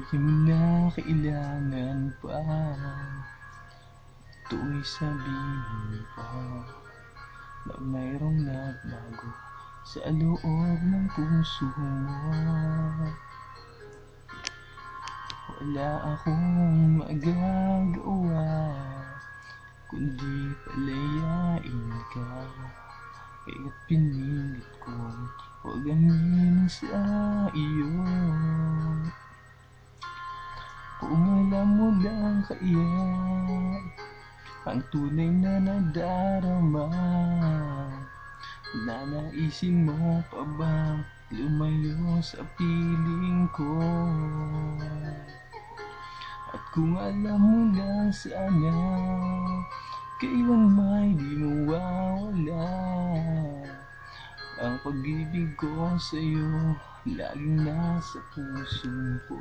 Di mo na kailangan pa ito'y sabihin pa na mayroong nagbago sa loob ng puso mo. Wala akong magagawa kundi palayain ka, kaya't pinilit kong huwag aminin sa iyo. Kung alam mo lang kaya ang tunay na nadarama, nanaisin mo pa bang lumayo sa piling ko? At kung alam mo lang sana, kailan may di mawawala ang pag-ibig ko sa'yo, laging nasa puso ko.